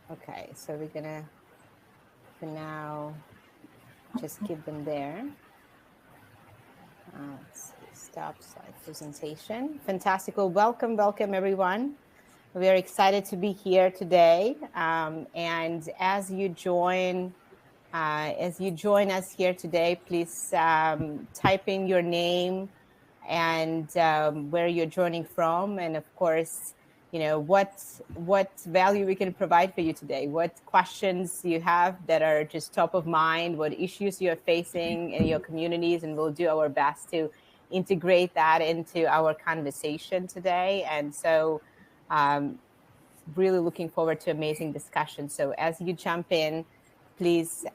Okay, so we're gonna, for now, just keep them there. Let's see, stop slide presentation. Fantastic. Well, welcome everyone. We are excited to be here today. And as you join us here today, please type in your name and where you're joining from, and of course, what value we can provide for you today, what questions you have that are just top of mind, what issues you're facing in your communities, and we'll do our best to integrate that into our conversation today. And so really looking forward to amazing discussion. So as you jump in, please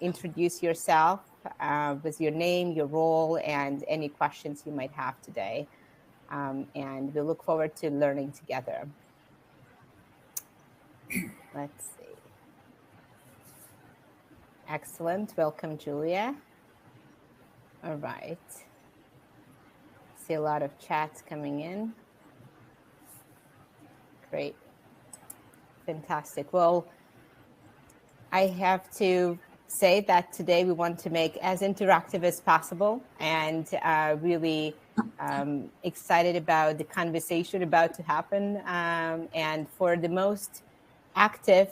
introduce yourself with your name, your role, and any questions you might have today. And we look forward to learning together. Let's see. Excellent. Welcome, Julia. All right. See a lot of chats coming in. Great. Fantastic. Well, I have to say that today we want to make as interactive as possible, and really excited about the conversation about to happen. And for the most active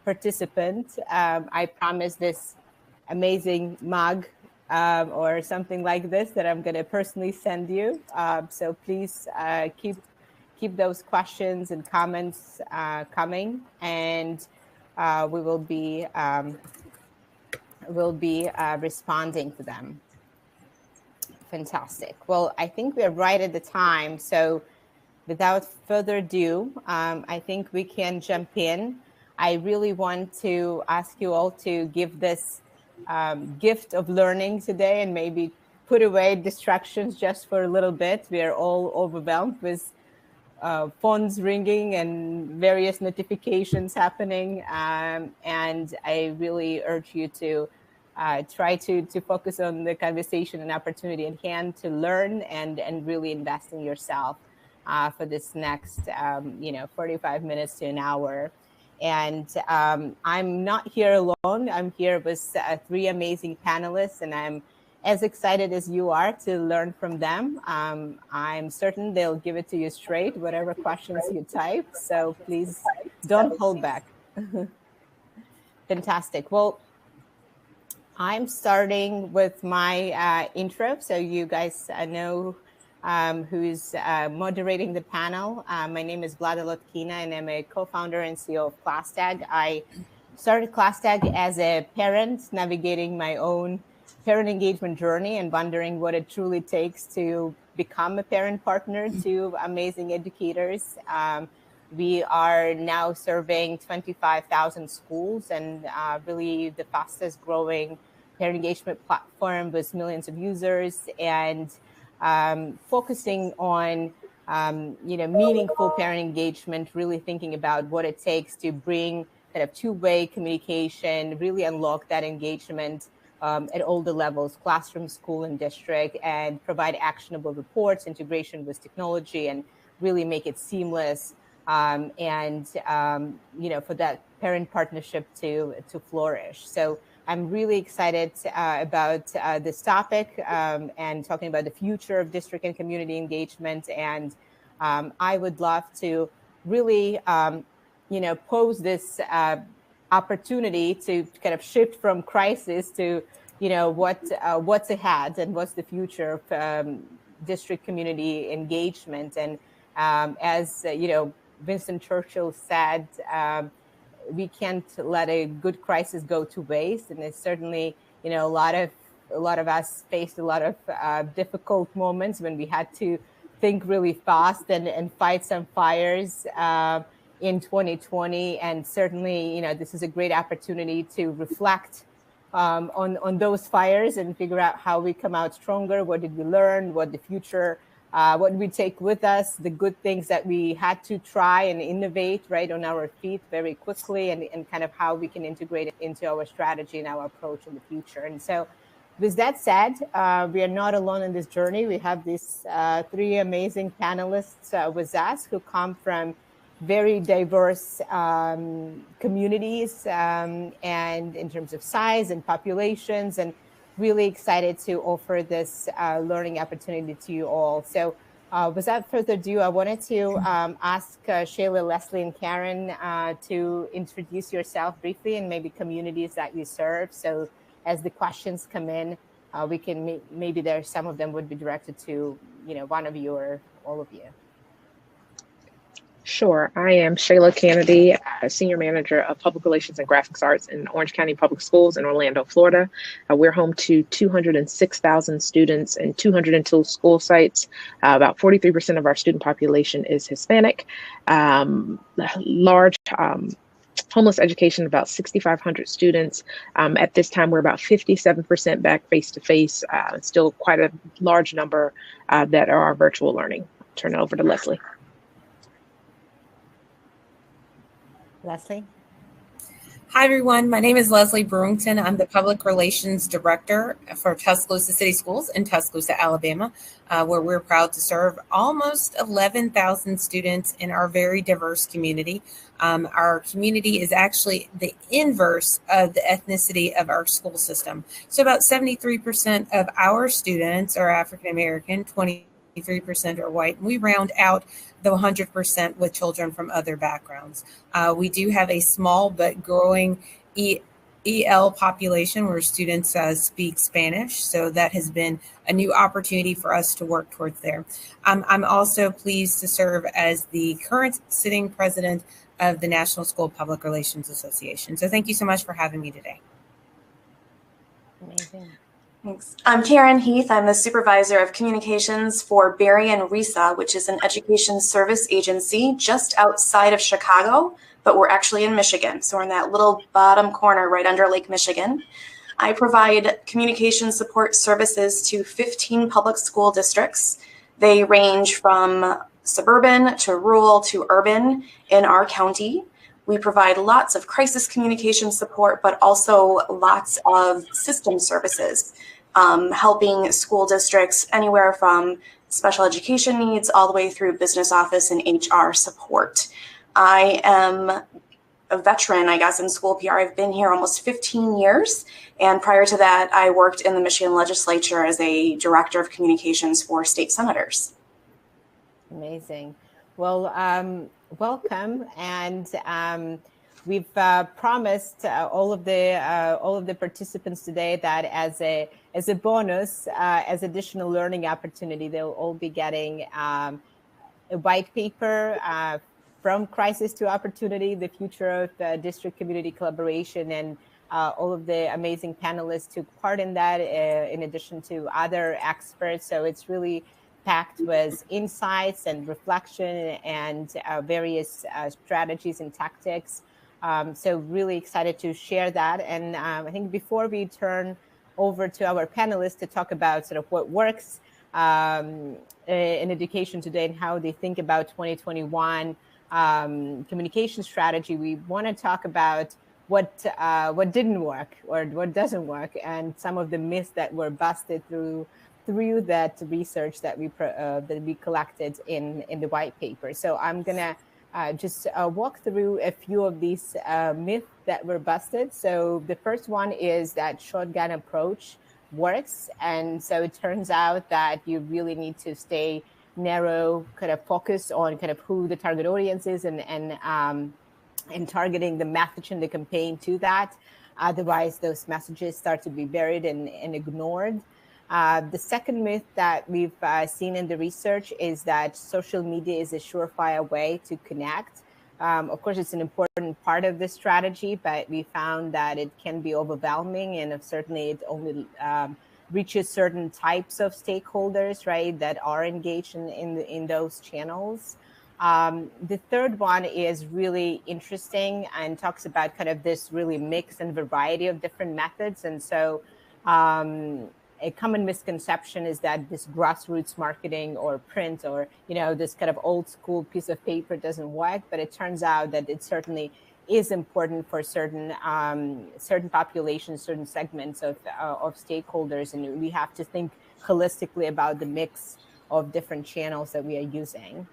participant, I promise this amazing mug or something like this that I'm going to personally send you. So please keep those questions and comments coming, and we will be responding to them. Fantastic. Well, I think we're right at the time. So without further ado, I think we can jump in. I really want to ask you all to give this gift of learning today and maybe put away distractions just for a little bit. We are all overwhelmed with phones ringing and various notifications happening. And I really urge you to try to focus on the conversation and opportunity at hand to learn and really invest in yourself for this next 45 minutes to an hour. And I'm not here alone. I'm here with three amazing panelists, and I'm as excited as you are to learn from them. I'm certain they'll give it to you straight, whatever questions you type. So please don't hold back. Fantastic. Well, I'm starting with my intro, so you guys know who's moderating the panel. My name is Vlada Lotkina, and I'm a co-founder and CEO of ClassTag. I started ClassTag as a parent, navigating my own parent engagement journey and wondering what it truly takes to become a parent partner to amazing educators. We are now serving 25,000 schools and really the fastest growing parent engagement platform with millions of users, and focusing on meaningful parent engagement, really thinking about what it takes to bring kind of two-way communication, really unlock that engagement at all the levels, classroom, school, and district, and provide actionable reports, integration with technology, and really make it seamless. For that parent partnership to flourish. So I'm really excited about this topic and talking about the future of district and community engagement. And I would love to really, pose this opportunity to kind of shift from crisis to, what's ahead and what's the future of district community engagement. And as Winston Churchill said, we can't let a good crisis go to waste. And it's certainly, a lot of us faced a lot of difficult moments when we had to think really fast and fight some fires in 2020. And certainly, this is a great opportunity to reflect on those fires and figure out how we come out stronger. What did we learn? What the future what we take with us, the good things that we had to try and innovate right on our feet very quickly, and kind of how we can integrate it into our strategy and our approach in the future. And so with that said, we are not alone in this journey. We have these three amazing panelists with us who come from very diverse communities and in terms of size and populations, and really excited to offer this learning opportunity to you all. So without further ado, I wanted to ask Shayla, Leslie, and Karen to introduce yourself briefly and maybe communities that you serve. So as the questions come in, we can maybe there some of them would be directed to one of you or all of you. Sure. I am Shayla Kennedy, Senior Manager of Public Relations and Graphics Arts in Orange County Public Schools in Orlando, Florida. We're home to 206,000 students and 202 school sites. About 43% of our student population is Hispanic. Large homeless education, about 6,500 students. At this time, we're about 57% back face-to-face. Still quite a large number that are virtual learning. I'll turn it over to Leslie. Leslie? Hi, everyone. My name is Leslie Brewington. I'm the Public Relations Director for Tuscaloosa City Schools in Tuscaloosa, Alabama, where we're proud to serve almost 11,000 students in our very diverse community. Our community is actually the inverse of the ethnicity of our school system. So about 73% of our students are African American, 23% are white, and we round out the 100% with children from other backgrounds. We do have a small but growing EL population where students speak Spanish, so that has been a new opportunity for us to work towards there. I'm also pleased to serve as the current sitting president of the National School Public Relations Association. So thank you so much for having me today. Amazing. Thanks. I'm Karen Heath. I'm the supervisor of communications for Barry and Risa, which is an education service agency just outside of Chicago, but we're actually in Michigan. So we're in that little bottom corner right under Lake Michigan. I provide communication support services to 15 public school districts. They range from suburban to rural to urban in our county. We provide lots of crisis communication support, but also lots of system services, helping school districts anywhere from special education needs all the way through business office and HR support. I am a veteran, I guess, in school PR. I've been here almost 15 years. And prior to that, I worked in the Michigan legislature as a director of communications for state senators. Amazing. Well, welcome, and we've promised all of the participants today that as a bonus, as additional learning opportunity, they'll all be getting a white paper from Crisis to Opportunity: The Future of District Community Collaboration, and all of the amazing panelists took part in that, in addition to other experts. So it's really packed with insights and reflection and various strategies and tactics. So really excited to share that. And I think before we turn over to our panelists to talk about sort of what works in education today and how they think about 2021 communication strategy, we want to talk about what didn't work or what doesn't work, and some of the myths that were busted through that research that we collected in the white paper. So I'm gonna just walk through a few of these myths that were busted. So the first one is that shotgun approach works, and so it turns out that you really need to stay narrow, kind of focus on kind of who the target audience is, and targeting the message in the campaign to that. Otherwise, those messages start to be buried and ignored. The second myth that we've seen in the research is that social media is a surefire way to connect. Of course, it's an important part of the strategy, but we found that it can be overwhelming, and certainly it only reaches certain types of stakeholders, right, that are engaged in those channels. The third one is really interesting and talks about kind of this really mix and variety of different methods. And so a common misconception is that this grassroots marketing or print or, this kind of old school piece of paper doesn't work, but it turns out that it certainly is important for certain populations, certain segments of stakeholders. And we have to think holistically about the mix of different channels that we are using.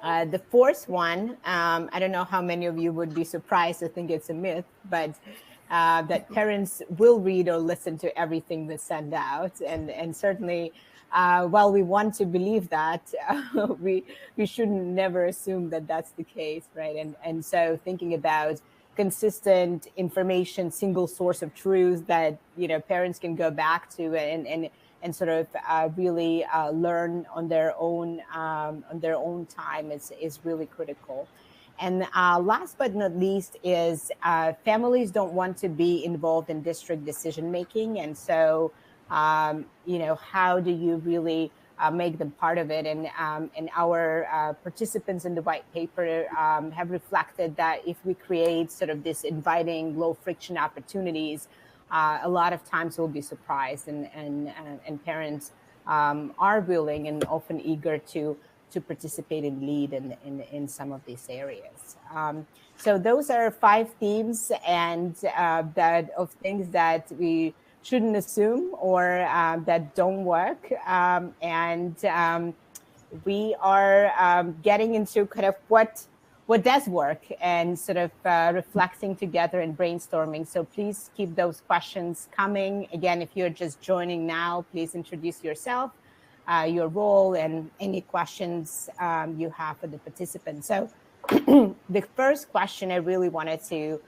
The fourth one, I don't know how many of you would be surprised to think it's a myth, but that parents will read or listen to everything we send out. And certainly, while we want to believe that, we shouldn't never assume that that's the case, right? And so thinking about consistent information, single source of truth that, parents can go back to and sort of really learn on their own time is really critical. And last but not least is families don't want to be involved in district decision making, and so how do you really make them part of it? And our participants in the white paper have reflected that if we create sort of this inviting, low friction opportunities, a lot of times we'll be surprised, and parents are willing and often eager to participate and lead in some of these areas. So those are 5 themes and that of things that we shouldn't assume or that don't work. We are getting into kind of what does work and sort of reflecting together and brainstorming. So please keep those questions coming. Again, if you're just joining now, please introduce yourself, your role, and any questions you have for the participants. So the first question I really wanted to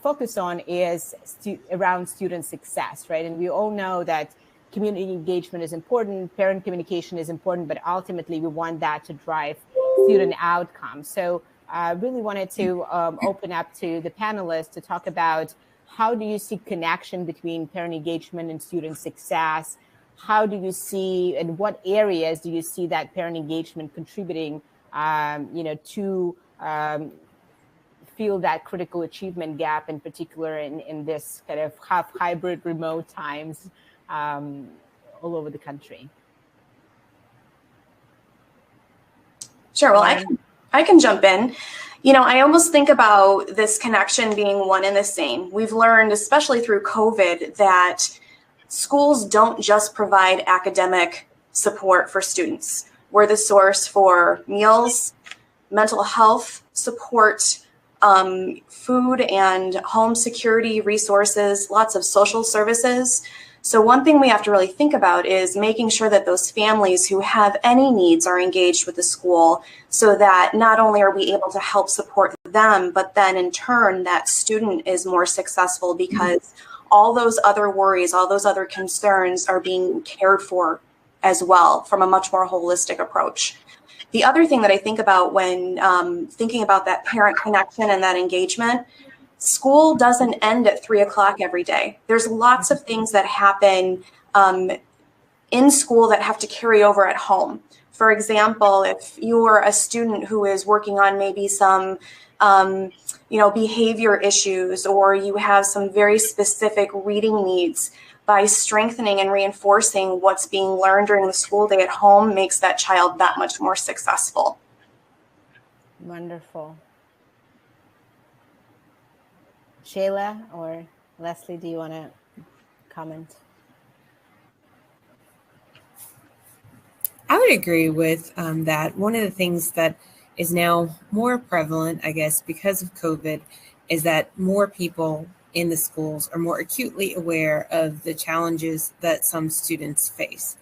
focus on is around student success, right? And we all know that community engagement is important, parent communication is important, but ultimately we want that to drive student outcomes. So I really wanted to open up to the panelists to talk about how do you see connection between parent engagement and student success? How do you see, and what areas do you see that parent engagement contributing, to fill that critical achievement gap, in particular in this kind of half hybrid remote times all over the country? Sure. Well, I can jump in. I almost think about this connection being one and the same. We've learned, especially through COVID, that schools don't just provide academic support for students. We're the source for meals, mental health support, food and home security resources, lots of social services. So one thing we have to really think about is making sure that those families who have any needs are engaged with the school, so that not only are we able to help support them, but then in turn that student is more successful because all those other worries, all those other concerns are being cared for as well from a much more holistic approach. The other thing that I think about when thinking about that parent connection and that engagement, school doesn't end at 3 o'clock every day. There's lots of things that happen in school that have to carry over at home. For example, if you're a student who is working on maybe some behavior issues, or you have some very specific reading needs, by strengthening and reinforcing what's being learned during the school day at home makes that child that much more successful. Wonderful. Shayla or Leslie, do you want to comment? I would agree with that. One of the things that is now more prevalent, I guess, because of COVID, is that more people in the schools are more acutely aware of the challenges that some students face.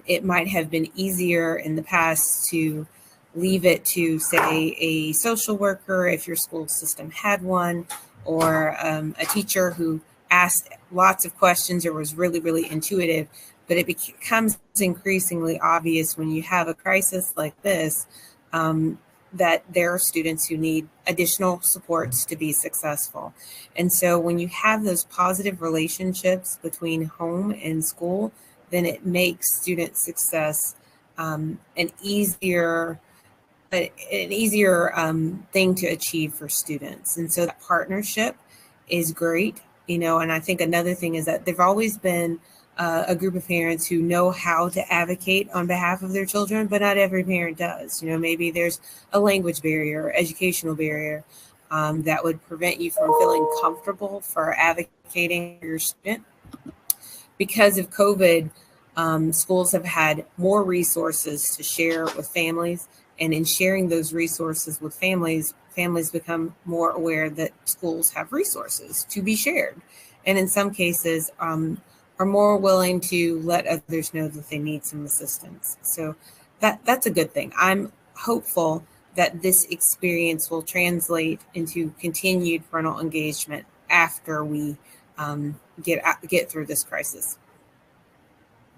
It might have been easier in the past to leave it to, say, a social worker, if your school system had one, or a teacher who asked lots of questions or was really, really intuitive. But it becomes increasingly obvious when you have a crisis like this that there are students who need additional supports to be successful. And so when you have those positive relationships between home and school, then it makes student success an easier thing to achieve for students. And so that partnership is great, and I think another thing is that there've always been a group of parents who know how to advocate on behalf of their children, but not every parent does. Maybe there's a language barrier, educational barrier that would prevent you from feeling comfortable for advocating for your student. Because of COVID, schools have had more resources to share with families. And in sharing those resources with families, families become more aware that schools have resources to be shared. And in some cases, are more willing to let others know that they need some assistance. So that's a good thing. I'm hopeful that this experience will translate into continued parental engagement after we get through this crisis.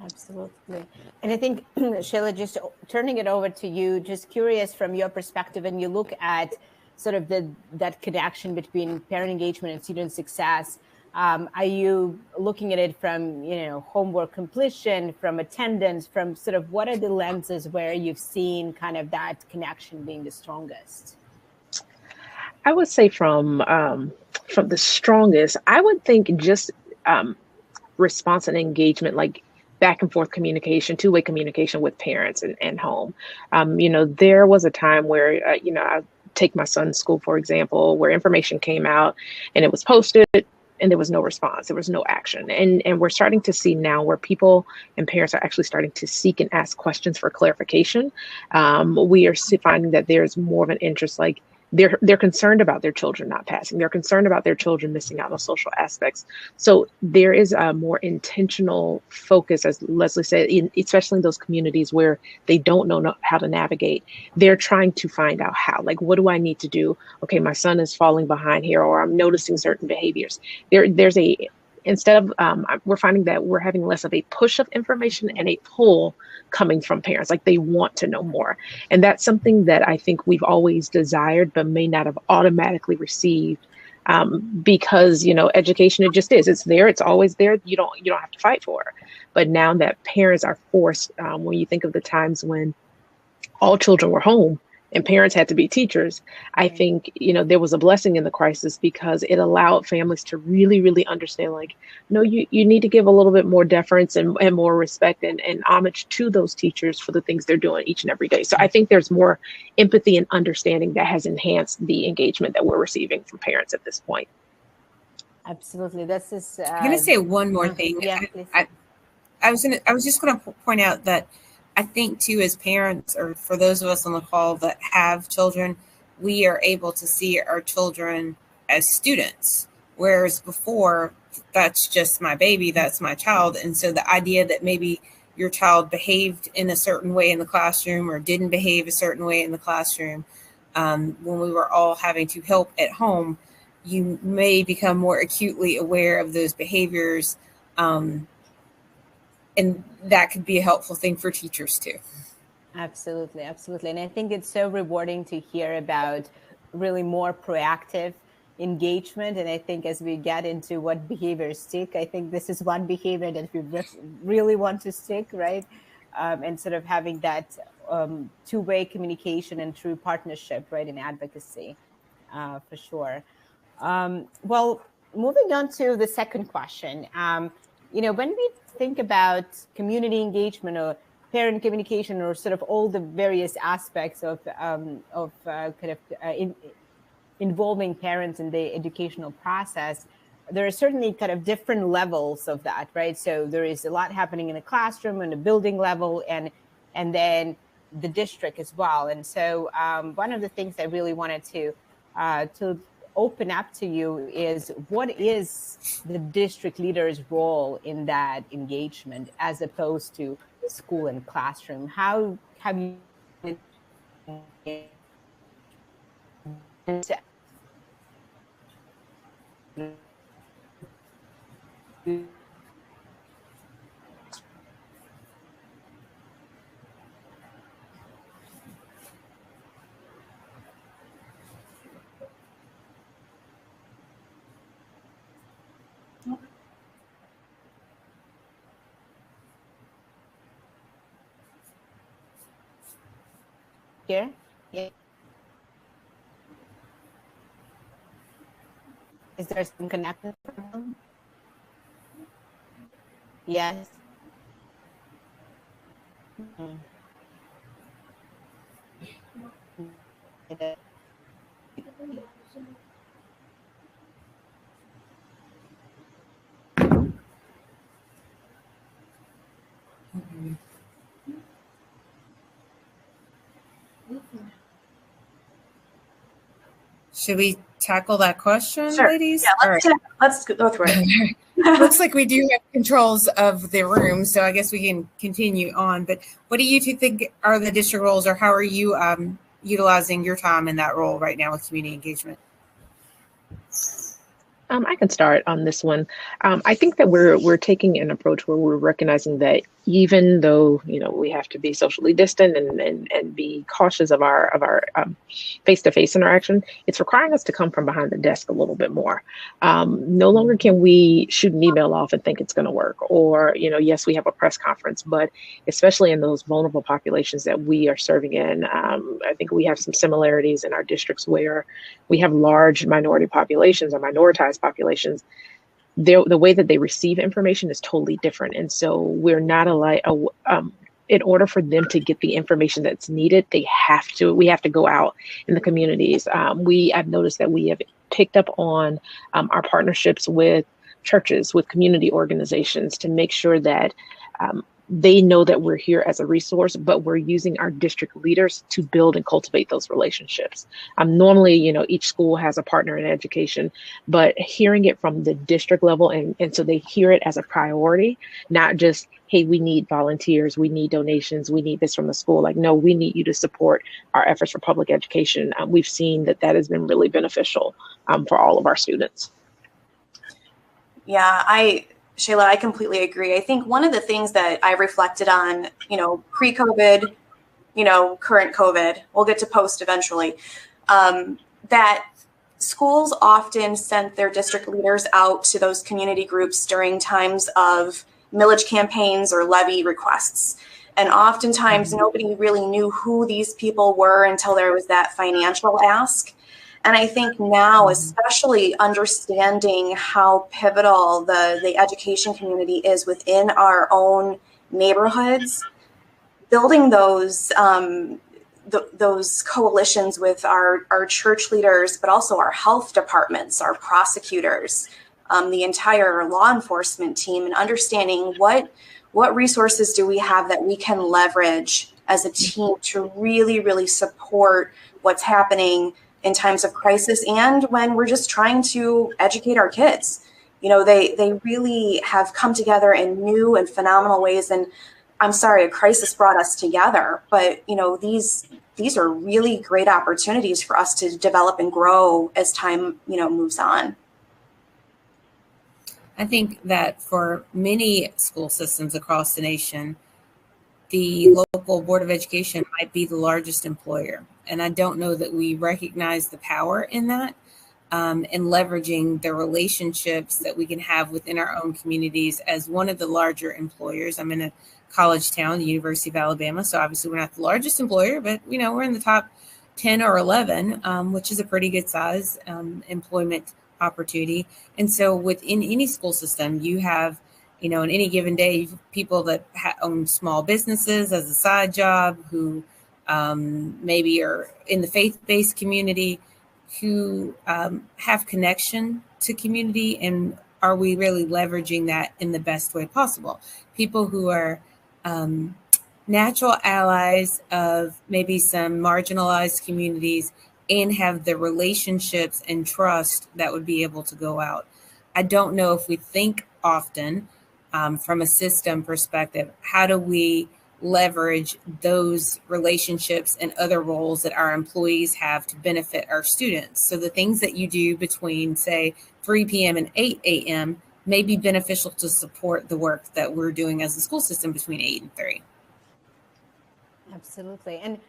Absolutely. And I think, Sheila, just turning it over to you, just curious from your perspective, and you look at sort of that connection between parent engagement and student success. Are you looking at it from, homework completion, from attendance, from sort of what are the lenses where you've seen kind of that connection being the strongest? I would say from the strongest, I would think just response and engagement, like back and forth communication, two-way communication with parents and home. There was a time where, I take my son's school, for example, where information came out and it was posted and there was no response. There was no action. And we're starting to see now where people and parents are actually starting to seek and ask questions for clarification. We are finding that there's more of an interest, like they're concerned about their children not passing. They're concerned about their children missing out on social aspects. So there is a more intentional focus, as Leslie said, especially in those communities where they don't know how to navigate. They're trying to find out how, like, what do I need to do? Okay, my son is falling behind here, or I'm noticing certain behaviors. Instead of, we're finding that we're having less of a push of information and a pull coming from parents, like they want to know more. And that's something that I think we've always desired, but may not have automatically received, because, education, it just is, it's there, it's always there. You don't have to fight for it. But now that parents are forced, when you think of the times when all children were home and parents had to be teachers, I think, there was a blessing in the crisis because it allowed families to really, really understand, like, no, you need to give a little bit more deference and more respect and homage to those teachers for the things they're doing each and every day. So I think there's more empathy and understanding that has enhanced the engagement that we're receiving from parents at this point. Absolutely. This is. I'm going to say one more thing. Yeah, please. I was just going to point out that I think too, as parents, or for those of us on the call that have children, we are able to see our children as students, whereas before, that's just my baby, that's my child. And so the idea that maybe your child behaved in a certain way in the classroom or didn't behave a certain way in the classroom, when we were all having to help at home, you may become more acutely aware of those behaviors. And that could be a helpful thing for teachers too. Absolutely. Absolutely. And I think it's so rewarding to hear about really more proactive engagement. And I think as we get into what behaviors stick, I think this is one behavior that we really want to stick, right? And sort of having that two-way communication and true partnership, right, in advocacy, for sure. Well, moving on to the second question. When we think about community engagement or parent communication, or sort of all the various aspects of involving parents in the educational process, there are certainly kind of different levels of that, right? So there is a lot happening in the classroom and the building level, and then the district as well. And so one of the things I really wanted to open up to you is, what is the district leader's role in that engagement as opposed to school and classroom? How have you here? Yeah. Is there some connection problem? Yes. Mm. Should we tackle that question, Sure. ladies? Yeah, let's go through it. Looks like we do have controls of the room, so I guess we can continue on. But what do you two think are the district roles, or how are you utilizing your time in that role right now with community engagement? I can start on this one. I think that we're taking an approach where we're recognizing that even though we have to be socially distant and be cautious of our face-to-face interaction, it's requiring us to come from behind the desk a little bit more. No longer can we shoot an email off and think it's going to work, or yes, we have a press conference, but especially in those vulnerable populations that we are serving in, I think we have some similarities in our districts where we have large minority populations or minoritized populations. The way that they receive information is totally different. And so we're not in order for them to get the information that's needed, we have to go out in the communities. I've noticed that we have picked up on our partnerships with churches, with community organizations, to make sure that they know that we're here as a resource, but we're using our district leaders to build and cultivate those relationships. Normally, each school has a partner in education, but hearing it from the district level, and so they hear it as a priority, not just, hey, we need volunteers, we need donations, we need this from the school. Like, no, we need you to support our efforts for public education. We've seen that has been really beneficial for all of our students. Yeah, Shayla, I completely agree. I think one of the things that I reflected on, pre-COVID, current COVID, we'll get to post eventually, that schools often sent their district leaders out to those community groups during times of millage campaigns or levy requests. And oftentimes nobody really knew who these people were until there was that financial ask. And I think now, especially understanding how pivotal the education community is within our own neighborhoods, building those coalitions with our church leaders, but also our health departments, our prosecutors, the entire law enforcement team, and understanding what resources do we have that we can leverage as a team to really, really support what's happening in times of crisis and when we're just trying to educate our kids. They really have come together in new and phenomenal ways. And I'm sorry, a crisis brought us together, but these are really great opportunities for us to develop and grow as time, moves on. I think that for many school systems across the nation, the local Board of Education might be the largest employer. And I don't know that we recognize the power in that, and leveraging the relationships that we can have within our own communities as one of the larger employers. I'm in a college town, the University of Alabama. So obviously we're not the largest employer, but we're in the top 10 or 11, which is a pretty good size employment opportunity. And so within any school system, you have in any given day, people that own small businesses as a side job, who maybe are in the faith-based community, who have connection to community, and are we really leveraging that in the best way possible? People who are natural allies of maybe some marginalized communities and have the relationships and trust that would be able to go out. I don't know if we think often from a system perspective, how do we leverage those relationships and other roles that our employees have to benefit our students? So the things that you do between, say, 3 p.m. and 8 a.m. may be beneficial to support the work that we're doing as a school system between 8 and 3. Absolutely. And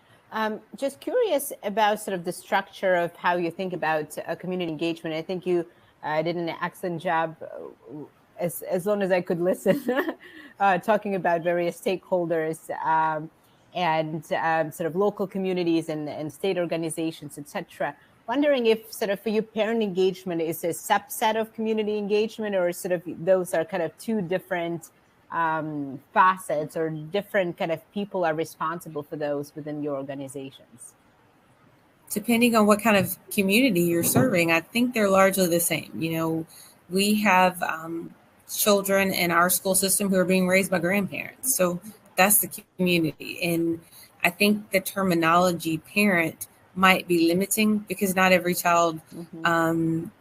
just curious about sort of the structure of how you think about community engagement. I think you did an excellent job, as long as I could listen, talking about various stakeholders and sort of local communities and state organizations, etc. Wondering if sort of for you, parent engagement is a subset of community engagement, or sort of those are kind of two different facets, or different kind of people are responsible for those within your organizations? Depending on what kind of community you're serving, I think they're largely the same. We have children in our school system who are being raised by grandparents. So that's the community. And I think the terminology parent might be limiting, because not every child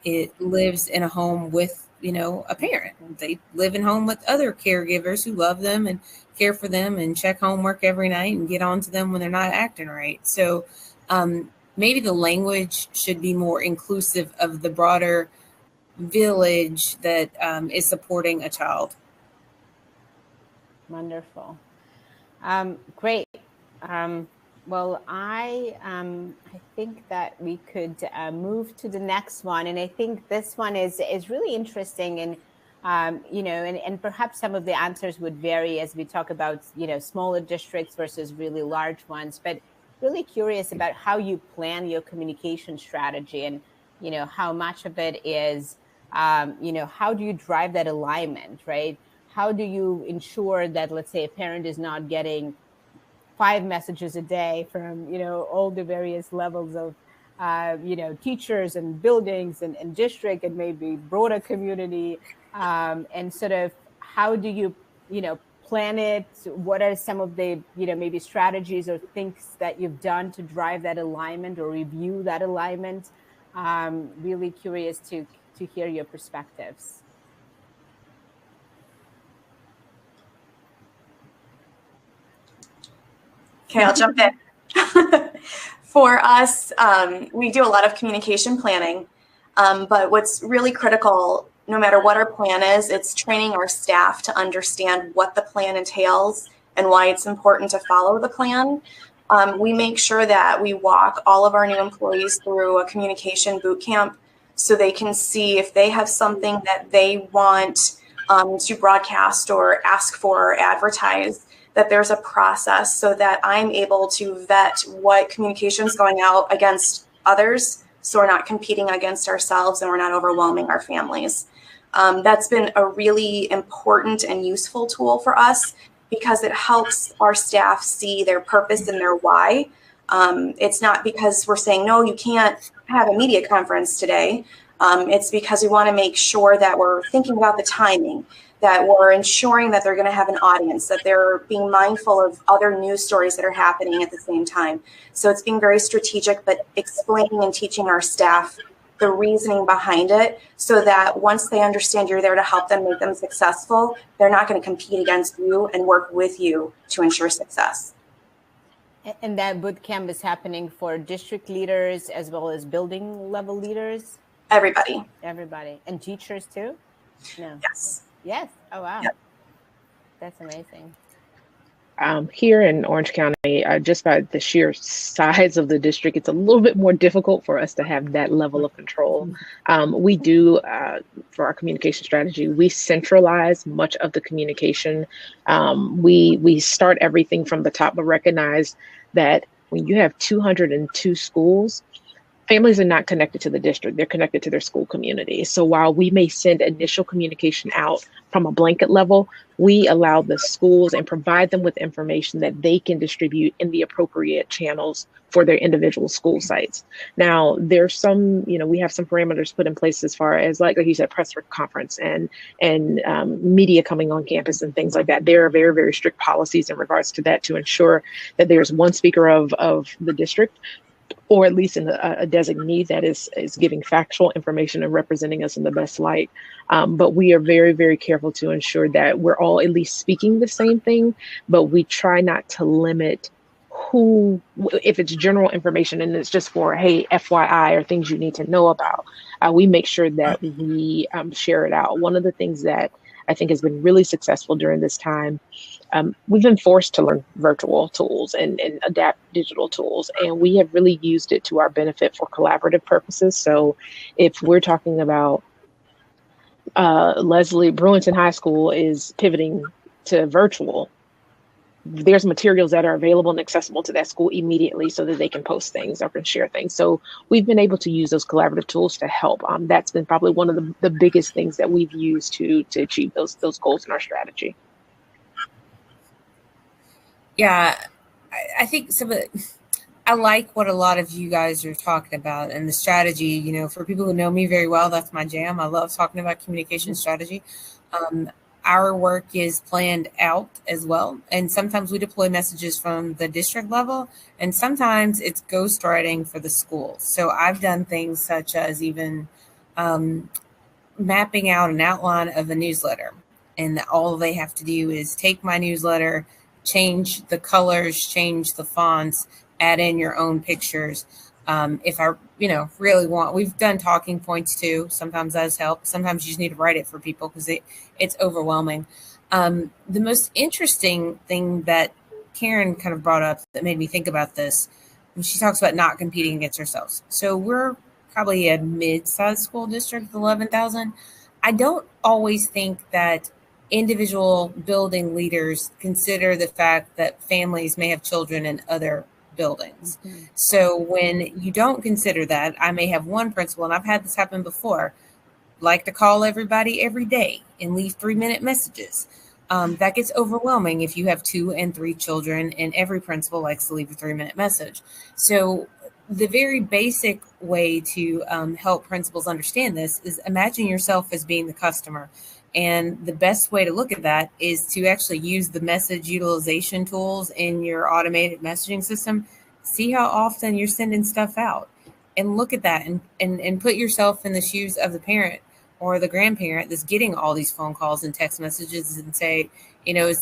it lives in a home with, a parent. They live in home with other caregivers who love them and care for them and check homework every night and get on to them when they're not acting right. So maybe the language should be more inclusive of the broader village that is supporting a child. Wonderful. Great. Well, I think that we could move to the next one, and I think this one is really interesting, and and perhaps some of the answers would vary as we talk about smaller districts versus really large ones. But really curious about how you plan your communication strategy, and how much of it is how do you drive that alignment, right? How do you ensure that, let's say, a parent is not getting 5 messages a day from all the various levels of teachers and buildings and district and maybe broader community, and sort of how do you plan it? What are some of the maybe strategies or things that you've done to drive that alignment or review that alignment? Really curious to hear your perspectives. Okay, I'll jump in. For us, we do a lot of communication planning, but what's really critical, no matter what our plan is, it's training our staff to understand what the plan entails and why it's important to follow the plan. We make sure that we walk all of our new employees through a communication boot camp so they can see if they have something that they want to broadcast or ask for or advertise, that there's a process so that I'm able to vet what communication is going out against others, so we're not competing against ourselves and we're not overwhelming our families. That's been a really important and useful tool for us because it helps our staff see their purpose and their why. It's not because we're saying, no, you can't have a media conference today. It's because we want to make sure that we're thinking about the timing, that we're ensuring that they're going to have an audience, that they're being mindful of other news stories that are happening at the same time. So it's being very strategic, but explaining and teaching our staff the reasoning behind it so that once they understand you're there to help them, make them successful, they're not going to compete against you and work with you to ensure success. And that boot camp is happening for district leaders as well as building level leaders? Everybody. Everybody. And teachers too? No. Yes. Yes. Oh, wow. Yep. That's amazing. Here in Orange County, just by the sheer size of the district, it's a little bit more difficult for us to have that level of control. We do, for our communication strategy, we centralize much of the communication. We start everything from the top, but recognize that when you have 202 schools, families are not connected to the district, they're connected to their school community. So while we may send initial communication out from a blanket level, we allow the schools and provide them with information that they can distribute in the appropriate channels for their individual school sites. Now, there's some, we have some parameters put in place as far as, like you said, press conference and media coming on campus and things like that. There are very, very strict policies in regards to that to ensure that there's one speaker of the district, or at least in a designee that is giving factual information and representing us in the best light. But we are very, very careful to ensure that we're all at least speaking the same thing, but we try not to limit who, if it's general information and it's just for, hey, FYI, or things you need to know about, we make sure that we share it out. One of the things that I think has been really successful during this time, we've been forced to learn virtual tools and adapt digital tools, and we have really used it to our benefit for collaborative purposes. So if we're talking about Leslie Brewington High School is pivoting to virtual, there's materials that are available and accessible to that school immediately so that they can post things or can share things. So we've been able to use those collaborative tools to help. That's been probably one of the biggest things that we've used to achieve those goals in our strategy. Yeah, I think I like what a lot of you guys are talking about and the strategy. For people who know me very well, that's my jam. I love talking about communication strategy. Our work is planned out as well. And sometimes we deploy messages from the district level, and sometimes it's ghostwriting for the school. So I've done things such as even mapping out an outline of a newsletter. And all they have to do is take my newsletter, change the colors, change the fonts, add in your own pictures. If I, really want, we've done talking points too. Sometimes that has helped. Sometimes you just need to write it for people because it's overwhelming. The most interesting thing that Karen kind of brought up that made me think about this, when she talks about not competing against ourselves. So we're probably a mid-sized school district, 11,000. I don't always think that individual building leaders consider the fact that families may have children in other buildings. Mm-hmm. So when you don't consider that, I may have one principal, and I've had this happen before, like to call everybody every day and leave 3-minute messages. That gets overwhelming if you have 2 and 3 children, and every principal likes to leave a 3-minute message. So the very basic way to help principals understand this is imagine yourself as being the customer. And the best way to look at that is to actually use the message utilization tools in your automated messaging system. See how often you're sending stuff out and look at that and put yourself in the shoes of the parent or the grandparent that's getting all these phone calls and text messages and say, the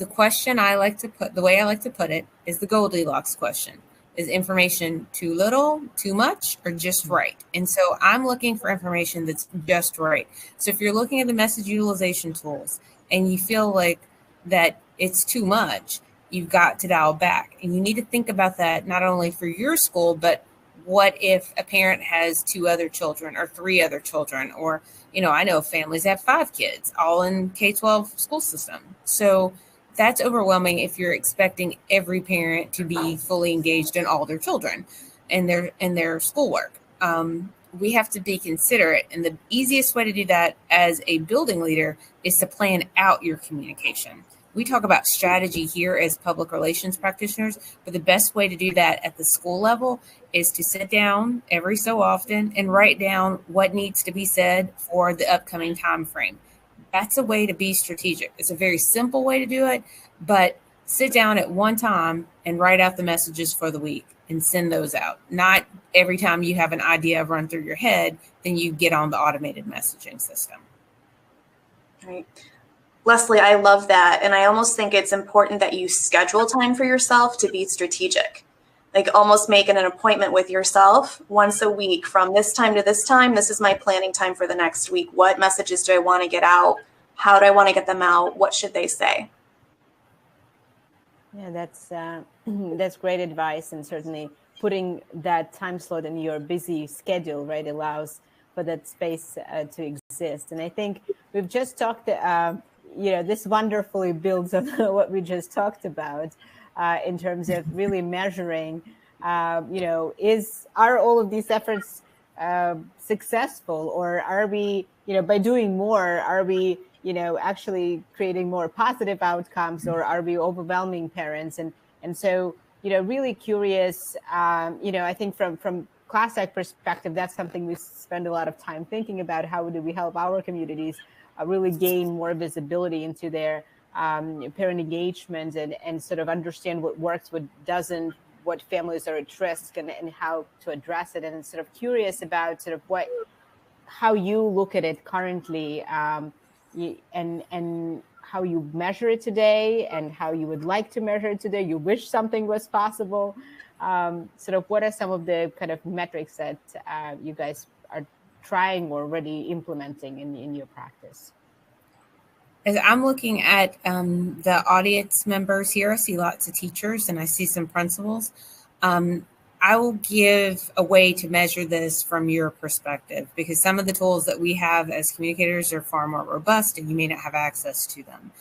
question the way I like to put it is the Goldilocks question. Is information too little, too much, or just right? And so I'm looking for information that's just right. So if you're looking at the message utilization tools and you feel like that it's too much, you've got to dial back. And you need to think about that not only for your school, but what if a parent has 2 other children or 3 other children? Or, I know families have 5 kids, all in K-12 school system. So that's overwhelming if you're expecting every parent to be fully engaged in all their children and their schoolwork. We have to be considerate. And the easiest way to do that as a building leader is to plan out your communication. We talk about strategy here as public relations practitioners, but the best way to do that at the school level is to sit down every so often and write down what needs to be said for the upcoming time frame. That's a way to be strategic. It's a very simple way to do it, but sit down at one time and write out the messages for the week and send those out. Not every time you have an idea run through your head, then you get on the automated messaging system. Right. Leslie, I love that. And I almost think it's important that you schedule time for yourself to be strategic. Like almost making an appointment with yourself once a week from this time to this time. This is my planning time for the next week. What messages do I want to get out? How do I want to get them out? What should they say? Yeah, that's great advice. And certainly putting that time slot in your busy schedule, right, allows for that space to exist. And I think we've just talked, this wonderfully builds on what we just talked about. In terms of really measuring, are all of these efforts successful, or are we, by doing more, are we, actually creating more positive outcomes, or are we overwhelming parents? And so, really curious, I think from Class Act perspective, that's something we spend a lot of time thinking about. How do we help our communities really gain more visibility into their parent engagement and sort of understand what works, what doesn't, what families are at risk, and how to address it. And sort of curious about sort of how you look at it currently, and how you measure it today, and how you would like to measure it today. You wish something was possible. Sort of what are some of the kind of metrics that you guys are trying or already implementing in your practice? As I'm looking at the audience members here, I see lots of teachers and I see some principals. I will give a way to measure this from your perspective, because some of the tools that we have as communicators are far more robust and you may not have access to them.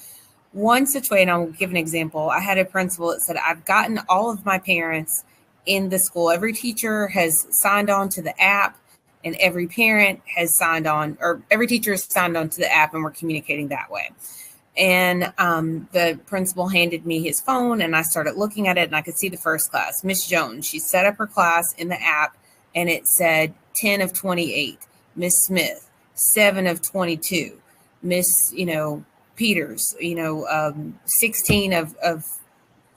One such way, and I'll give an example, I had a principal that said, I've gotten all of my parents in the school. Every teacher has signed on to the app, and every parent has signed on, or every teacher has signed on to the app, and we're communicating that way. And the principal handed me his phone, and I started looking at it, and I could see the first class, Miss Jones. She set up her class in the app, and it said 10 of 28. Miss Smith, 7 of 22. Miss, Peters, 16 of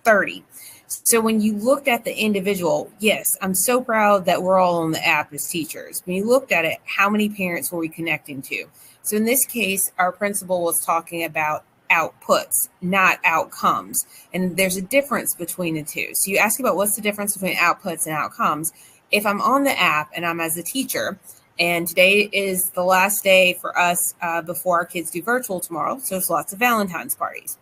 30. So when you looked at the individual, yes, I'm so proud that we're all on the app as teachers. When you looked at it, how many parents were we connecting to? So in this case, our principal was talking about outputs, not outcomes. And there's a difference between the two. So you ask about what's the difference between outputs and outcomes. If I'm on the app and I'm as a teacher, and today is the last day for us before our kids do virtual tomorrow, so there's lots of Valentine's parties.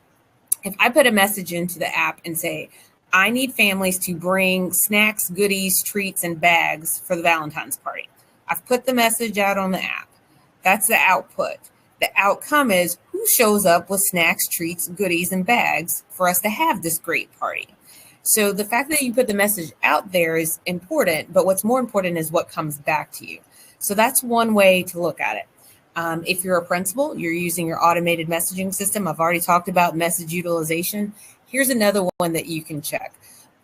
If I put a message into the app and say, I need families to bring snacks, goodies, treats, and bags for the Valentine's party. I've put the message out on the app. That's the output. The outcome is who shows up with snacks, treats, goodies, and bags for us to have this great party. So the fact that you put the message out there is important, but what's more important is what comes back to you. So that's one way to look at it. If you're a principal, you're using your automated messaging system. I've already talked about message utilization. Here's another one that you can check.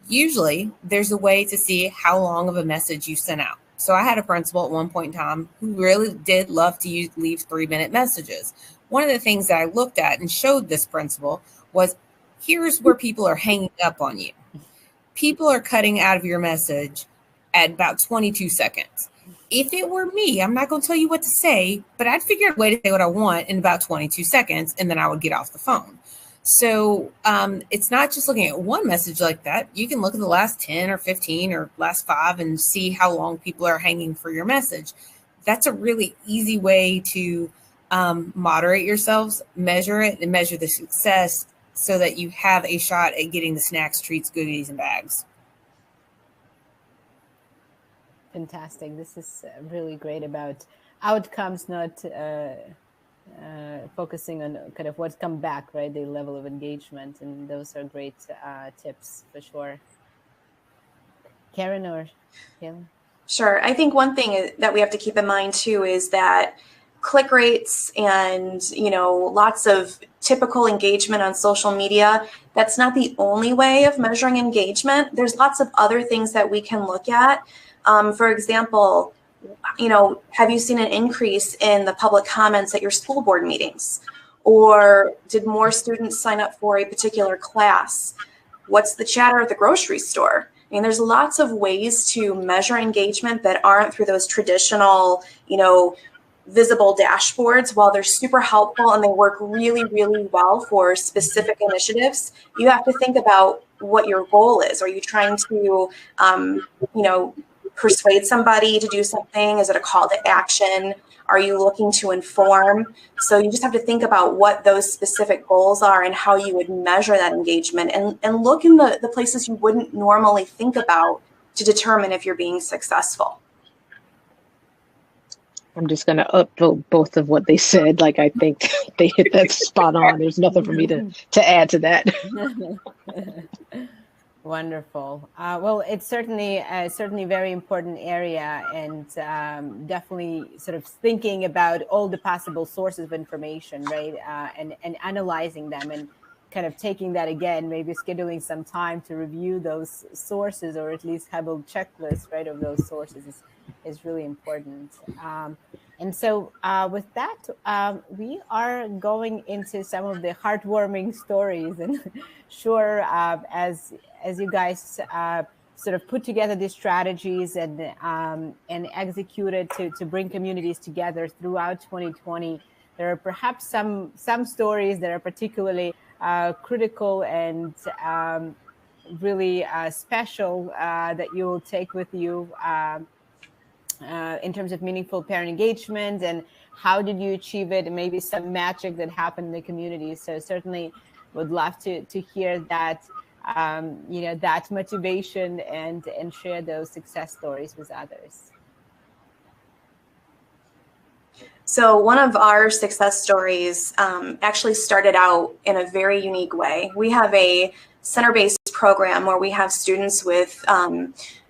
Usually, there's a way to see how long of a message you sent out. So I had a principal at one point in time who really did love to leave 3-minute messages. One of the things that I looked at and showed this principal was, here's where people are hanging up on you. People are cutting out of your message at about 22 seconds. If it were me, I'm not going to tell you what to say, but I'd figure out a way to say what I want in about 22 seconds, and then I would get off the phone. So it's not just looking at one message like that. You can look at the last 10 or 15 or last 5 and see how long people are hanging for your message. That's a really easy way to moderate yourselves, measure it, and measure the success so that you have a shot at getting the snacks, treats, goodies, and bags. Fantastic. This is really great about outcomes, not focusing on kind of what's come back, right? The level of engagement. And those are great tips for sure. Karen or Kayla? Sure. I think one thing that we have to keep in mind too is that click rates and, lots of typical engagement on social media, that's not the only way of measuring engagement. There's lots of other things that we can look at. For example, have you seen an increase in the public comments at your school board meetings? Or did more students sign up for a particular class? What's the chatter at the grocery store? I mean, there's lots of ways to measure engagement that aren't through those traditional, visible dashboards. While they're super helpful and they work really, really well for specific initiatives, you have to think about what your goal is. Are you trying to, persuade somebody to do something? Is it a call to action? Are you looking to inform? So you just have to think about what those specific goals are and how you would measure that engagement, and look in the places you wouldn't normally think about to determine if you're being successful. I'm just going to upvote both of what they said. Like, I think they hit that spot on. There's nothing for me to add to that. Wonderful. Well, it's certainly very important area, and definitely sort of thinking about all the possible sources of information, right? And analyzing them and kind of taking that again, maybe scheduling some time to review those sources, or at least have a checklist, right, of those sources is really important. And so with that, we are going into some of the heartwarming stories. And sure, as you guys sort of put together these strategies and executed to bring communities together throughout 2020, there are perhaps some stories that are particularly critical and really special that you will take with you in terms of meaningful parent engagement, and how did you achieve it, and maybe some magic that happened in the community. So certainly would love to hear that, that motivation and share those success stories with others. So one of our success stories actually started out in a very unique way. We have a center-based program where we have students with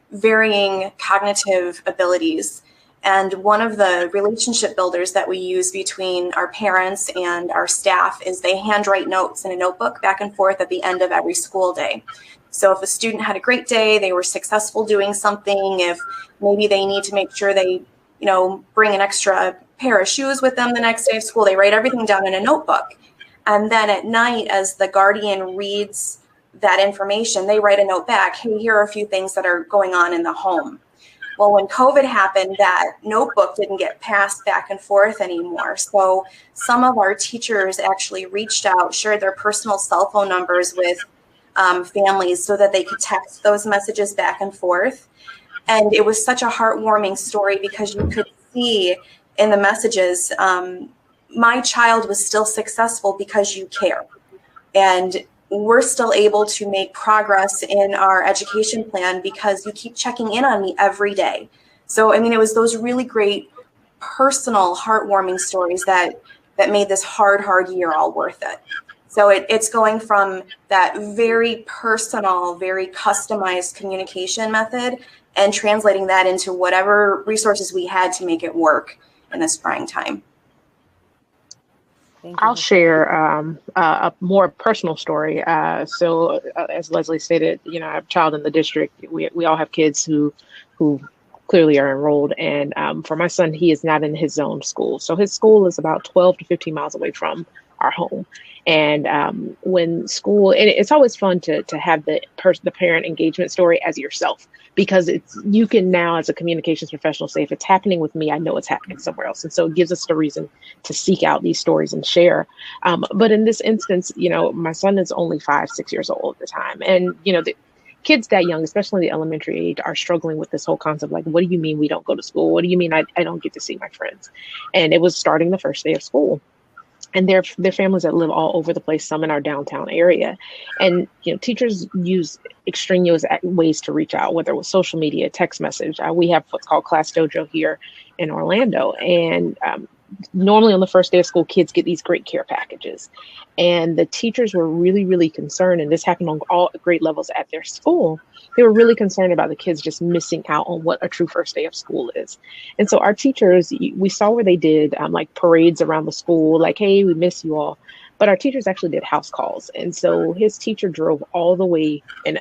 varying cognitive abilities. And one of the relationship builders that we use between our parents and our staff is they handwrite notes in a notebook back and forth at the end of every school day. So if a student had a great day, they were successful doing something, if maybe they need to make sure they bring an extra pair of shoes with them the next day of school. They write everything down in a notebook. And then at night, as the guardian reads that information, they write a note back. Hey, here are a few things that are going on in the home. Well, when COVID happened, that notebook didn't get passed back and forth anymore. So some of our teachers actually reached out, shared their personal cell phone numbers with families so that they could text those messages back and forth. And it was such a heartwarming story because you could see in the messages, my child was still successful because you care. And we're still able to make progress in our education plan because you keep checking in on me every day. So, I mean, it was those really great personal, heartwarming stories that made this hard year all worth it. So it's going from that very personal, very customized communication method and translating that into whatever resources we had to make it work in this trying time. I'll share a more personal story. So as Leslie stated, I have a child in the district. We all have kids who clearly are enrolled. And for my son, he is not in his own school. So his school is about 12 to 15 miles away from our home. And when school, and it's always fun to have the parent engagement story as yourself, because you can now, as a communications professional, say, if it's happening with me, I know it's happening somewhere else. And so it gives us the reason to seek out these stories and share. But in this instance, my son is only 5-6 years old at the time. And, the kids that young, especially the elementary age, are struggling with this whole concept. Like, what do you mean we don't go to school? What do you mean I don't get to see my friends? And it was starting the first day of school. And they're families that live all over the place, some in our downtown area. And, teachers use extraneous ways to reach out, whether it was social media, text message. We have what's called Class Dojo here in Orlando. And normally on the first day of school, kids get these great care packages. And the teachers were really, really concerned, and this happened on all grade levels at their school. They were really concerned about the kids just missing out on what a true first day of school is. And so our teachers, we saw where they did like parades around the school, like, hey, we miss you all. But our teachers actually did house calls. And so his teacher drove all the way, and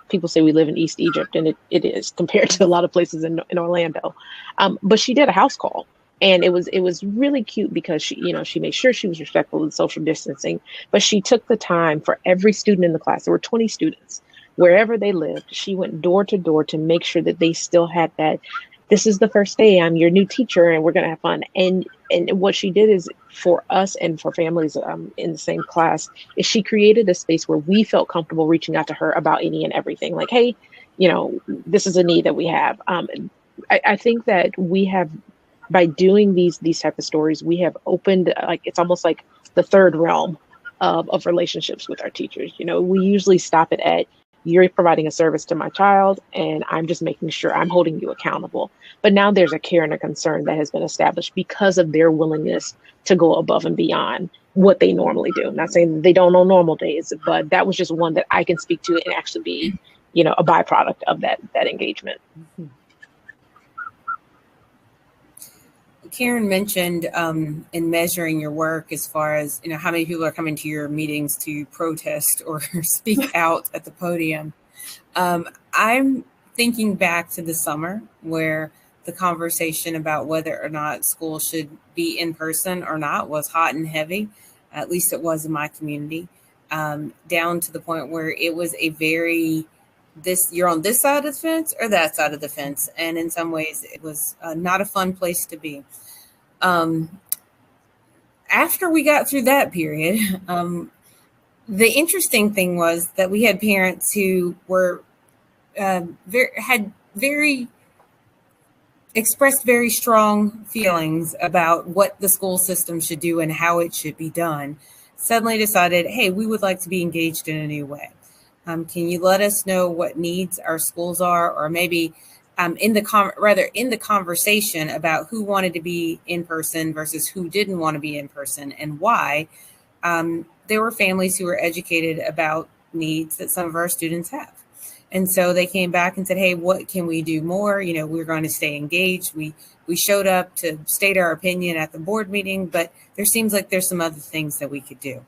people say we live in East Egypt, and it is compared to a lot of places in Orlando. But she did a house call. And it was really cute because she made sure she was respectful of social distancing, but she took the time for every student in the class. There were 20 students, wherever they lived. She went door to door to make sure that they still had that. This is the first day. I'm your new teacher, and we're going to have fun. And what she did is, for us and for families in the same class, is she created a space where we felt comfortable reaching out to her about any and everything. Like, hey, this is a need that we have. I think that we have, by doing these type of stories, we have opened, like, it's almost like the third realm of relationships with our teachers. We usually stop it at, you're providing a service to my child, and I'm just making sure I'm holding you accountable. But now there's a care and a concern that has been established because of their willingness to go above and beyond what they normally do. I'm not saying they don't on normal days, but that was just one that I can speak to and actually be, a byproduct of that engagement. Mm-hmm. Karen mentioned in measuring your work as far as, how many people are coming to your meetings to protest or speak out at the podium. I'm thinking back to the summer where the conversation about whether or not school should be in person or not was hot and heavy. At least it was in my community, down to the point where it was a very, you're on this side of the fence or that side of the fence. And in some ways it was not a fun place to be. After we got through that period, the interesting thing was that we had parents who were expressed very strong feelings about what the school system should do and how it should be done. Suddenly decided, hey, we would like to be engaged in a new way. Can you let us know what needs our schools are, or maybe in the conversation about who wanted to be in person versus who didn't want to be in person and why. There were families who were educated about needs that some of our students have. And so they came back and said, hey, what can we do more? We're going to stay engaged. We showed up to state our opinion at the board meeting, but there seems like there's some other things that we could do.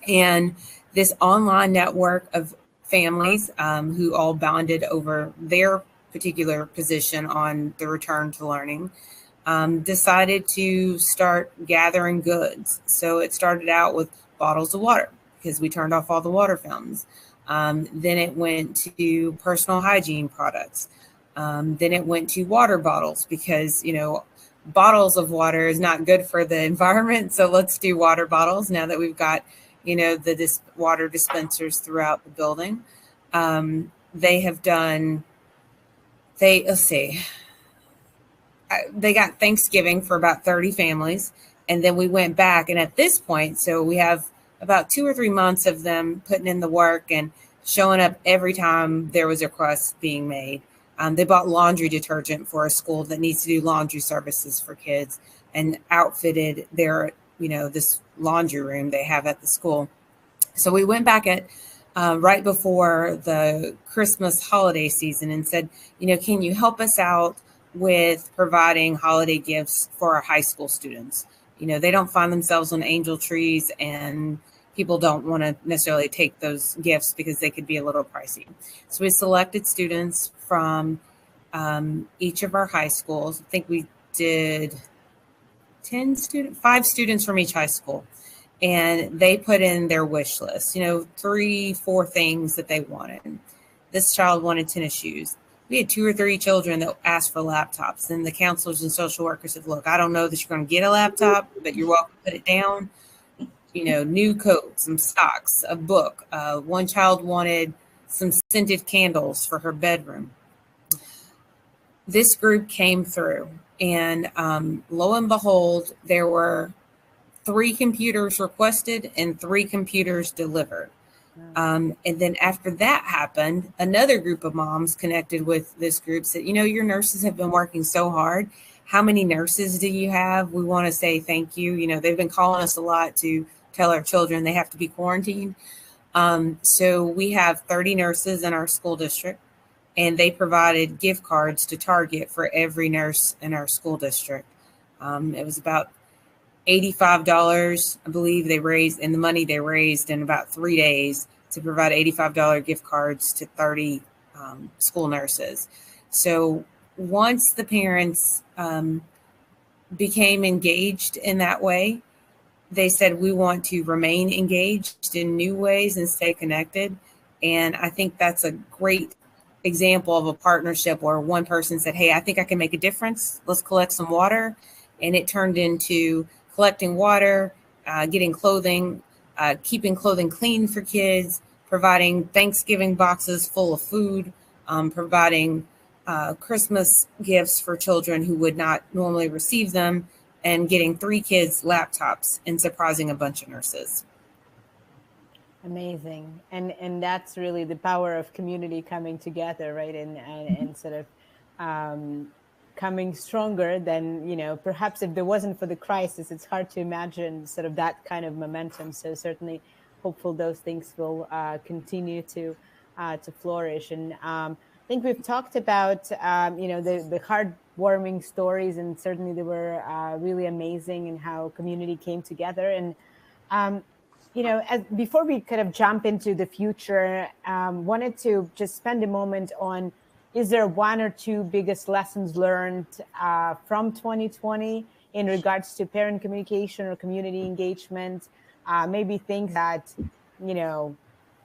And this online network of families who all bonded over their particular position on the return to learning, decided to start gathering goods. So it started out with bottles of water because we turned off all the water fountains. Then it went to personal hygiene products. Then it went to water bottles because, bottles of water is not good for the environment. So let's do water bottles now that we've got, the water dispensers throughout the building. They got Thanksgiving for about 30 families. And then we went back. And at this point, so we have about 2 or 3 months of them putting in the work and showing up every time there was a request being made. They bought laundry detergent for a school that needs to do laundry services for kids and outfitted their, this laundry room they have at the school. So we went back at right before the Christmas holiday season and said, can you help us out with providing holiday gifts for our high school students? They don't find themselves on angel trees, and people don't want to necessarily take those gifts because they could be a little pricey. So we selected students from each of our high schools. I think we did 5 students from each high school. And they put in their wish list, 3, 4 things that they wanted. This child wanted tennis shoes. We had 2 or 3 children that asked for laptops. And the counselors and social workers said, look, I don't know that you're going to get a laptop, but you're welcome to put it down. New coats, some socks, a book. One child wanted some scented candles for her bedroom. This group came through, and lo and behold, there were 3 computers requested and 3 computers delivered. And then after that happened, another group of moms connected with this group said, your nurses have been working so hard. How many nurses do you have? We want to say thank you. They've been calling us a lot to tell our children they have to be quarantined. So we have 30 nurses in our school district, and they provided gift cards to Target for every nurse in our school district. It was about $85, I believe they raised, and the money they raised in about 3 days to provide $85 gift cards to 30 school nurses. So once the parents became engaged in that way, they said, we want to remain engaged in new ways and stay connected. And I think that's a great example of a partnership where one person said, hey, I think I can make a difference. Let's collect some water. And it turned into collecting water, getting clothing, keeping clothing clean for kids, providing Thanksgiving boxes full of food, providing Christmas gifts for children who would not normally receive them, and getting 3 kids laptops and surprising a bunch of nurses. Amazing. And that's really the power of community coming together, right? And sort of coming stronger than, perhaps if there wasn't for the crisis, it's hard to imagine sort of that kind of momentum. So certainly hopeful those things will continue to flourish. And I think we've talked about, the heartwarming stories, and certainly they were really amazing in how community came together. And, before we kind of jump into the future, wanted to just spend a moment on, is there 1 or 2 biggest lessons learned from 2020 in regards to parent communication or community engagement? Maybe things that,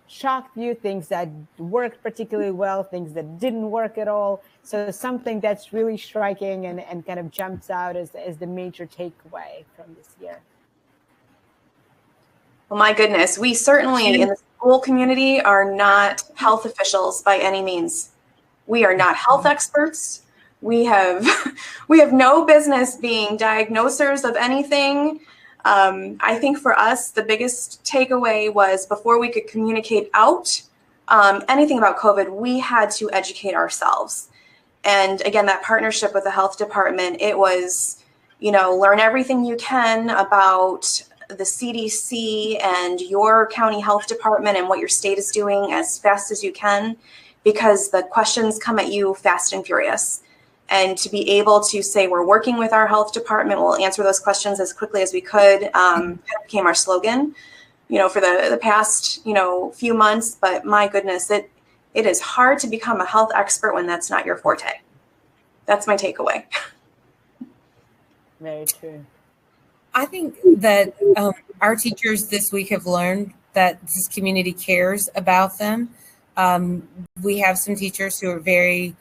shocked you, things that worked particularly well, things that didn't work at all. So something that's really striking and kind of jumps out as the major takeaway from this year. Well, my goodness, we certainly in the school community are not health officials by any means. We are not health experts. We have no business being diagnosers of anything. I think for us, the biggest takeaway was before we could communicate out anything about COVID, we had to educate ourselves. And again, that partnership with the health department, it was, learn everything you can about the CDC and your county health department and what your state is doing as fast as you can, because the questions come at you fast and furious. And to be able to say, we're working with our health department, we'll answer those questions as quickly as we could, became our slogan, for the past, few months. But my goodness, It is hard to become a health expert when that's not your forte. That's my takeaway. Very true. I think that our teachers this week have learned that this community cares about them. We have some teachers who are very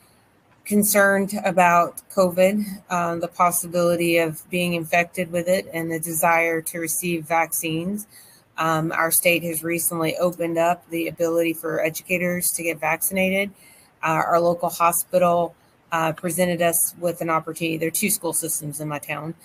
concerned about COVID, the possibility of being infected with it, and the desire to receive vaccines. Our state has recently opened up the ability for educators to get vaccinated. Our local hospital presented us with an opportunity. There are 2 school systems in my town.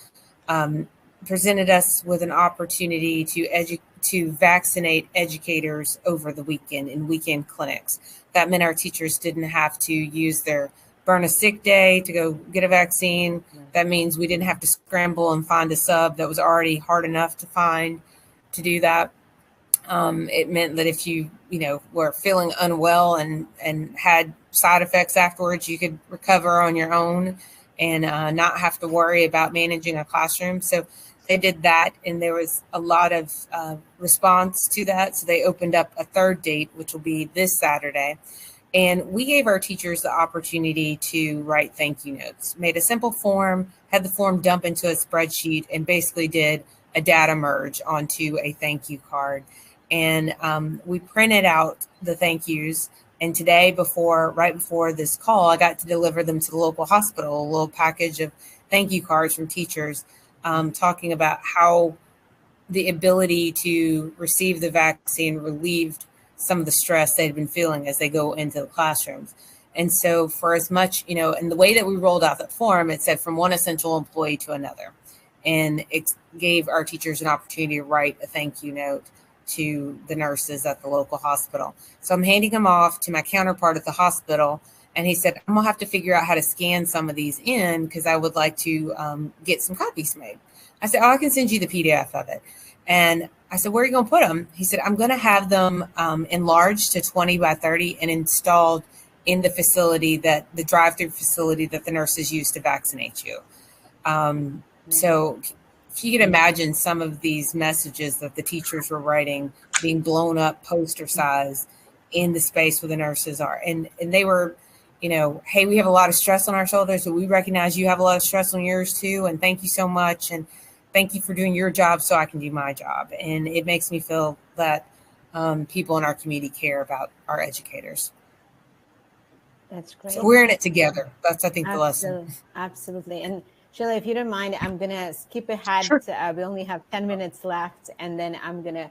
Presented us with an opportunity to vaccinate educators over the weekend in weekend clinics. That meant our teachers didn't have to burn a sick day to go get a vaccine. That means we didn't have to scramble and find a sub that was already hard enough to find to do that. It meant that if you were feeling unwell and had side effects afterwards, you could recover on your own and not have to worry about managing a classroom. So they did that, and there was a lot of response to that. So they opened up a 3rd date, which will be this Saturday. And we gave our teachers the opportunity to write thank you notes, made a simple form, had the form dump into a spreadsheet, and basically did a data merge onto a thank you card. And we printed out the thank yous. And today, right before this call, I got to deliver them to the local hospital, a little package of thank you cards from teachers, talking about how the ability to receive the vaccine relieved some of the stress they'd been feeling as they go into the classrooms. And so for as much, and the way that we rolled out that form, it said from one essential employee to another. And it gave our teachers an opportunity to write a thank you note to the nurses at the local hospital. So I'm handing them off to my counterpart at the hospital. And he said, I'm gonna have to figure out how to scan some of these in because I would like to get some copies made. I said, I can send you the PDF of it. And I said, where are you going to put them? He said, I'm going to have them enlarged to 20 by 30 and installed in the facility the drive-through facility that the nurses use to vaccinate you. So if you can imagine some of these messages that the teachers were writing being blown up poster size in the space where the nurses are. And they were, hey, we have a lot of stress on our shoulders, so we recognize you have a lot of stress on yours too. And thank you so much. And thank you for doing your job so I can do my job. And it makes me feel that people in our community care about our educators. That's great. So we're in it together. That's, I think, the lesson. Absolutely. And Sheila, if you don't mind, I'm going to skip ahead. Sure. We only have 10 minutes left. And then I'm going to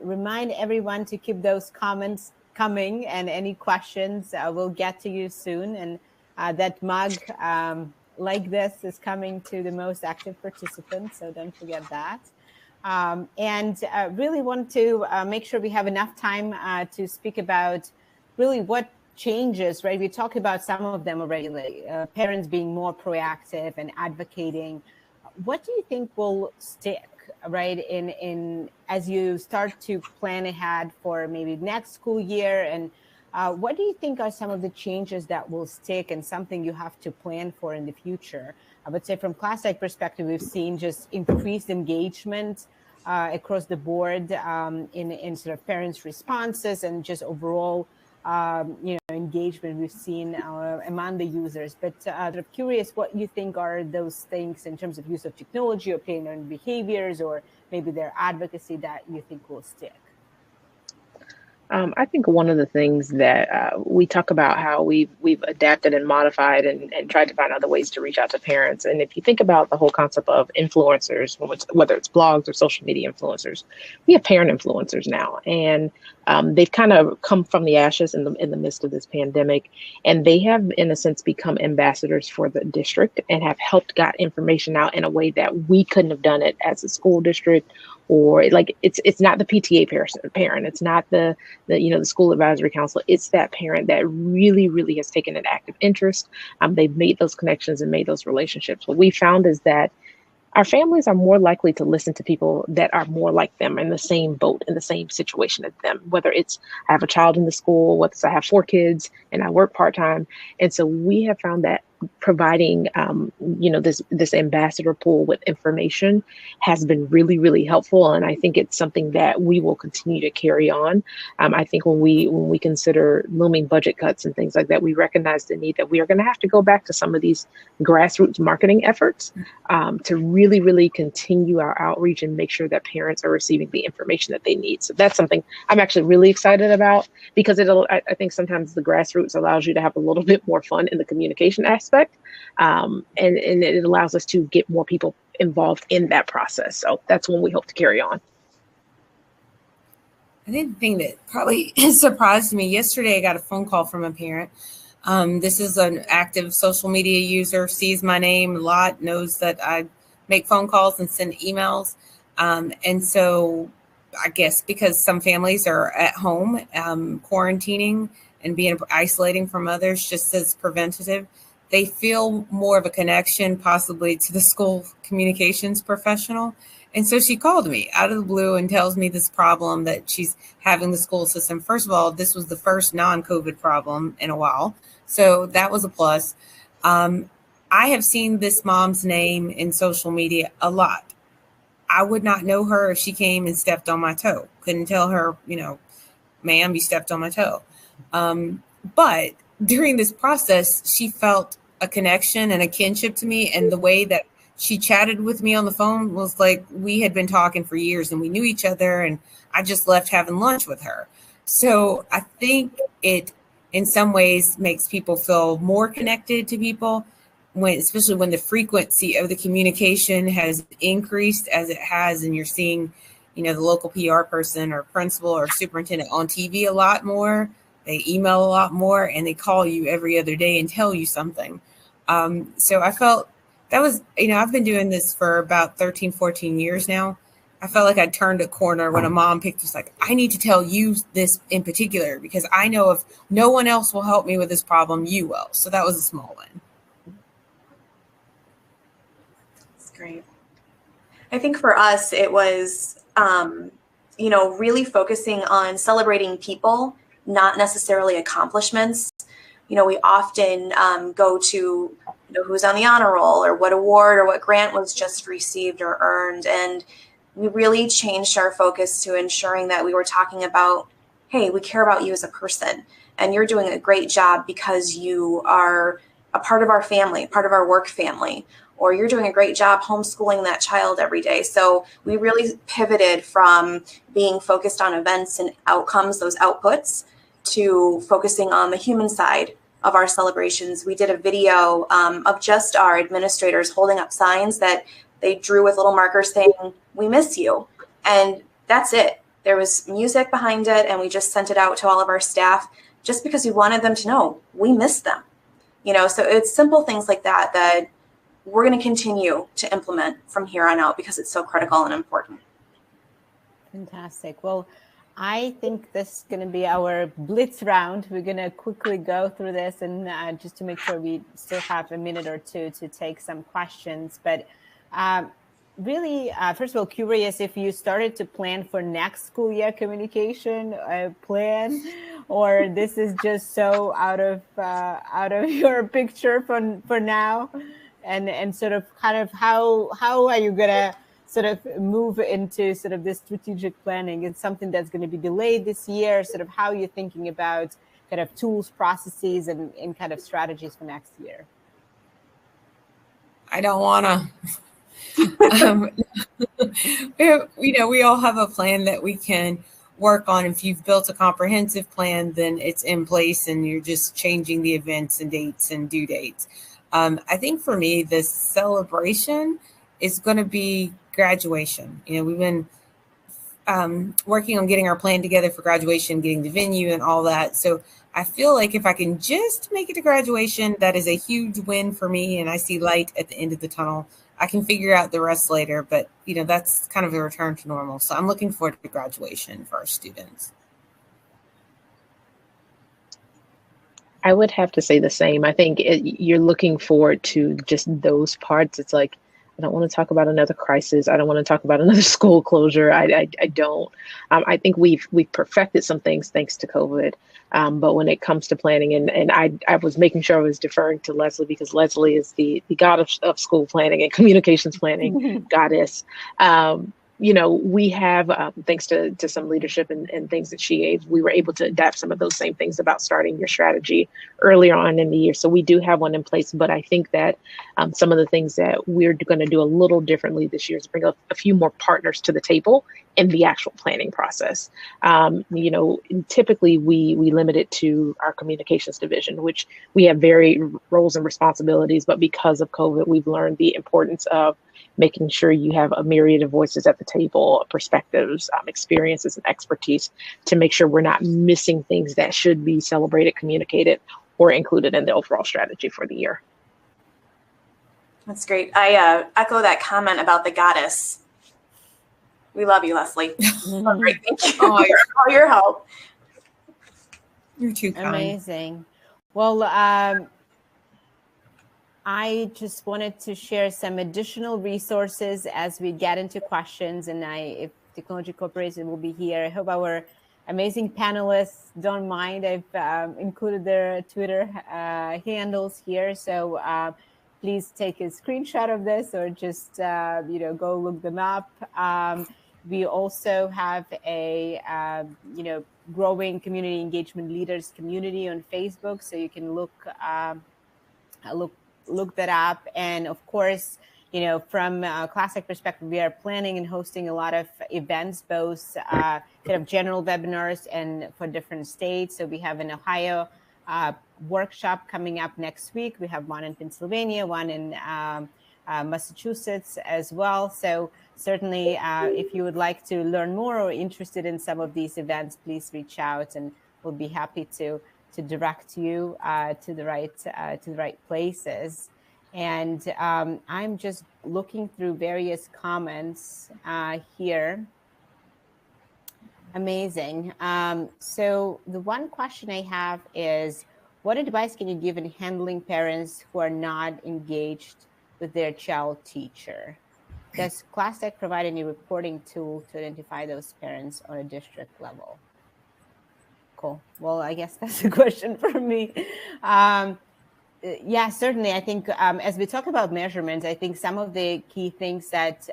remind everyone to keep those comments coming, and any questions, we'll get to you soon. And that mug like this is coming to the most active participants, so don't forget that. And really want to make sure we have enough time to speak about really what changes, right? We talked about some of them already, like parents being more proactive and advocating. What do you think will stick, right, in as you start to plan ahead for maybe next school year? And what do you think are some of the changes that will stick and something you have to plan for in the future? I would say from class side perspective, we've seen just increased engagement across the board in sort of parents' responses and just overall engagement we've seen among the users. But I'm curious what you think are those things in terms of use of technology or parent behaviors or maybe their advocacy that you think will stick. I think one of the things that we talk about how we've adapted and modified and tried to find other ways to reach out to parents. And if you think about the whole concept of influencers, whether it's blogs or social media influencers, we have parent influencers now. And they've kind of come from the ashes in the midst of this pandemic. And they have, in a sense, become ambassadors for the district and have helped got information out in a way that we couldn't have done it as a school district. Or like it's not the PTA parent, it's not the school advisory council. It's that parent that really, really has taken an active interest. They've made those connections and made those relationships. What we found is that our families are more likely to listen to people that are more like them, in the same boat, in the same situation as them. Whether it's I have a child in the school, whether it's I have 4 kids and I work part-time. And so we have found that providing, this ambassador pool with information has been really, really helpful. And I think it's something that we will continue to carry on. I think when we consider looming budget cuts and things like that, we recognize the need that we are going to have to go back to some of these grassroots marketing efforts to really, really continue our outreach and make sure that parents are receiving the information that they need. So that's something I'm actually really excited about, because I think sometimes the grassroots allows you to have a little bit more fun in the communication aspect. And it allows us to get more people involved in that process. So that's when we hope to carry on. I think the thing that probably surprised me yesterday, I got a phone call from a parent. This is an active social media user, sees my name a lot, knows that I make phone calls and send emails. And so I guess because some families are at home quarantining and being isolating from others just as preventative, they feel more of a connection possibly to the school communications professional. And so she called me out of the blue and tells me this problem that she's having the school system. First of all, this was the first non-COVID problem in a while. So that was a plus. I have seen this mom's name in social media a lot. I would not know her if she came and stepped on my toe. Couldn't tell her, ma'am, you stepped on my toe. But during this process, she felt a connection and a kinship to me. And the way that she chatted with me on the phone was like we had been talking for years and we knew each other. And I just left having lunch with her. So I think it, in some ways, makes people feel more connected to people, especially when the frequency of the communication has increased as it has, and you're seeing, the local PR person or principal or superintendent on TV a lot more. They email a lot more, and they call you every other day and tell you something. So I felt that was, I've been doing this for about 13, 14 years now. I felt like I turned a corner when a mom picked us like, I need to tell you this in particular, because I know if no one else will help me with this problem, you will. So that was a small one. That's great. I think for us, it was, really focusing on celebrating people, not necessarily accomplishments. We often go to, who's on the honor roll or what award or what grant was just received or earned. And we really changed our focus to ensuring that we were talking about, hey, we care about you as a person, and you're doing a great job because you are a part of our family, part of our work family, or you're doing a great job homeschooling that child every day. So we really pivoted from being focused on events and outcomes, those outputs, to focusing on the human side of our celebrations. We did a video of just our administrators holding up signs that they drew with little markers saying, "We miss you." And that's it. There was music behind it, and we just sent it out to all of our staff just because we wanted them to know we miss them. So it's simple things like that that we're going to continue to implement from here on out because it's so critical and important. Fantastic. Well, I think this is going to be our blitz round. We're going to quickly go through this and just to make sure we still have a minute or two to take some questions. But really, first of all, curious if you started to plan for next school year communication plan, or this is just so out of your picture for now, and sort of kind of how are you gonna sort of move into sort of this strategic planning? It's something that's going to be delayed this year. Sort of how you're thinking about kind of tools, processes, and kind of strategies for next year. I don't want to. We all have a plan that we can work on. If you've built a comprehensive plan, then it's in place and you're just changing the events and dates and due dates. I think for me, the celebration is going to be graduation. We've been working on getting our plan together for graduation, getting the venue and all that. So I feel like if I can just make it to graduation, that is a huge win for me. And I see light at the end of the tunnel. I can figure out the rest later, but that's kind of a return to normal. So I'm looking forward to graduation for our students. I would have to say the same. I think you're looking forward to just those parts. It's like, I don't want to talk about another crisis. I don't want to talk about another school closure. I don't. I think we've perfected some things thanks to COVID. But when it comes to planning, and I was making sure I was deferring to Leslie because Leslie is the god of school planning and communications planning goddess. We have, thanks to some leadership and things that she gave, we were able to adapt some of those same things about starting your strategy earlier on in the year. So we do have one in place, but I think that some of the things that we're going to do a little differently this year is bring a few more partners to the table in the actual planning process. Typically we limit it to our communications division, which we have varied roles and responsibilities, but because of COVID, we've learned the importance of making sure you have a myriad of voices at the table, perspectives, experiences, and expertise to make sure we're not missing things that should be celebrated, communicated, or included in the overall strategy for the year. That's great. I echo that comment about the goddess. We love you, Leslie. Oh, great. Thank you for all your help. You're too kind. Amazing. Well, I just wanted to share some additional resources as we get into questions, and if Technology Corporation will be here. I hope our amazing panelists don't mind. I've included their Twitter handles here, so please take a screenshot of this or just go look them up. We also have a growing community engagement leaders community on Facebook, so you can look that up. And of course, from a Classic perspective, we are planning and hosting a lot of events, both kind of general webinars and for different states. So we have an Ohio workshop coming up next week. We have one in Pennsylvania, one in Massachusetts as well. So certainly, if you would like to learn more or interested in some of these events, please reach out, and we'll be happy to direct you to the right places. And I'm just looking through various comments here. Amazing. So the one question I have is, what advice can you give in handling parents who are not engaged with their child teacher? Does Classic provide any reporting tool to identify those parents on a district level? Cool. Well, I guess that's a question for me. Yeah, certainly. I think as we talk about measurements, I think some of the key things that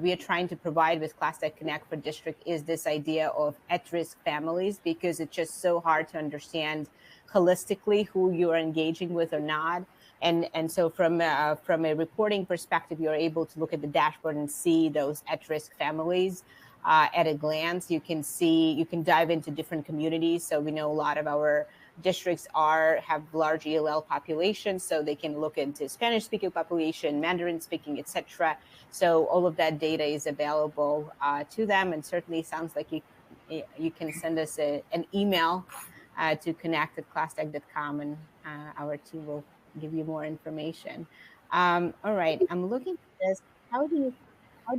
we are trying to provide with Classic Connect for District is this idea of at-risk families, because it's just so hard to understand holistically who you are engaging with or not. And so from a reporting perspective, you're able to look at the dashboard and see those at-risk families. At a glance, you can dive into different communities. So we know a lot of our districts have large ELL populations, so they can look into Spanish-speaking population, Mandarin-speaking, etc. So all of that data is available to them, and certainly sounds like you can send us an email to connect@classtech.com, and our team will give you more information. All right, I'm looking at this. How do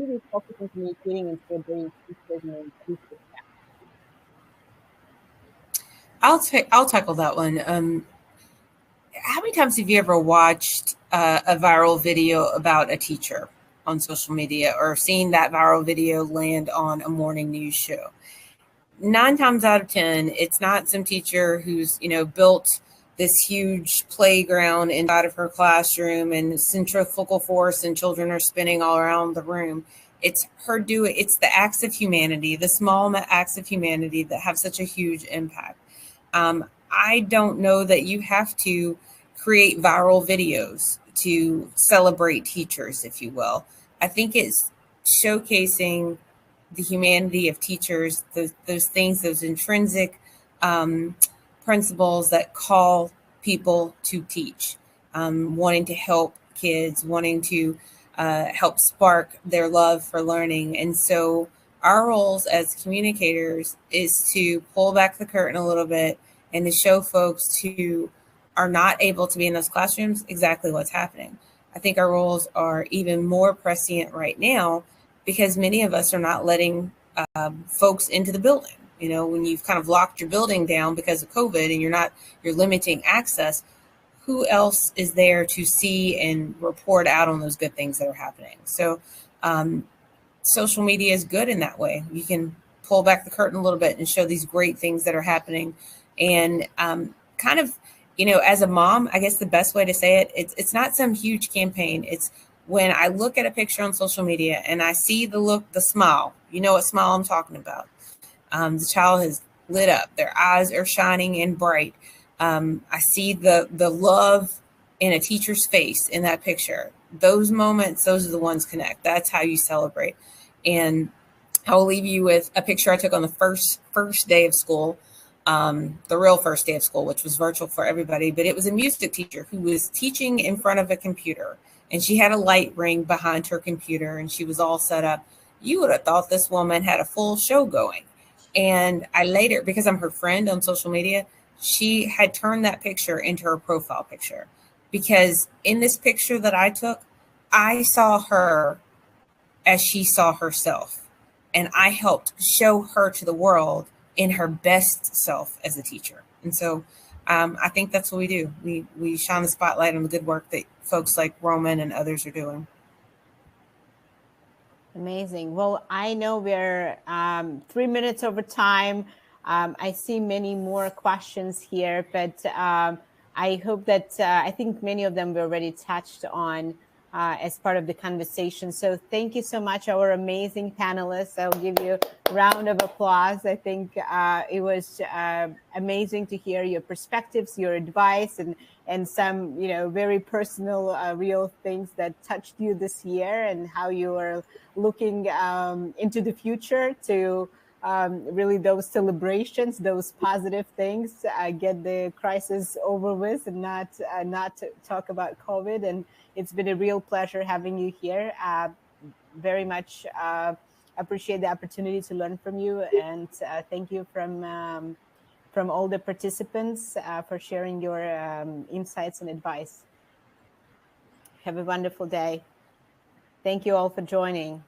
we focus on communicating and celebrating teachers and inclusive? I'll tackle that one. How many times have you ever watched a viral video about a teacher on social media, or seen that viral video land on a morning news show? 9 times out of 10, it's not some teacher who's built this huge playground inside of her classroom and centrifugal force and children are spinning all around the room. It's the acts of humanity, the small acts of humanity that have such a huge impact. I don't know that you have to create viral videos to celebrate teachers, if you will. I think it's showcasing the humanity of teachers, those things, those intrinsic principles that call people to teach, wanting to help kids, wanting to help spark their love for learning. And so our roles as communicators is to pull back the curtain a little bit and to show folks who are not able to be in those classrooms exactly what's happening. I think our roles are even more prescient right now because many of us are not letting folks into the building. When you've kind of locked your building down because of COVID and you're limiting access, who else is there to see and report out on those good things that are happening? So social media is good in that way. You can pull back the curtain a little bit and show these great things that are happening. And kind of, as a mom, I guess the best way to say it, it's not some huge campaign. It's when I look at a picture on social media and I see the smile, what smile I'm talking about. The child has lit up. Their eyes are shining and bright. I see the love in a teacher's face in that picture. Those moments, those are the ones connect. That's how you celebrate. And I will leave you with a picture I took on the first day of school, the real first day of school, which was virtual for everybody. But it was a music teacher who was teaching in front of a computer, and she had a light ring behind her computer, and she was all set up. You would have thought this woman had a full show going. And I later, because I'm her friend on social media, she had turned that picture into her profile picture, because in this picture that I took, I saw her as she saw herself. And I helped show her to the world in her best self as a teacher. And so I think that's what we do. We shine the spotlight on the good work that folks like Roman and others are doing. Amazing. Well, I know we're 3 minutes over time. I see many more questions here, but I hope that I think many of them we already touched on as part of the conversation. So thank you so much, our amazing panelists. I'll give you a round of applause. I think it was amazing to hear your perspectives, your advice, and some, very personal, real things that touched you this year, and how you are looking into the future to really those celebrations, those positive things, get the crisis over with, and not talk about COVID. And it's been a real pleasure having you here. Very much appreciate the opportunity to learn from you, and thank you from all the participants for sharing your insights and advice. Have a wonderful day. Thank you all for joining.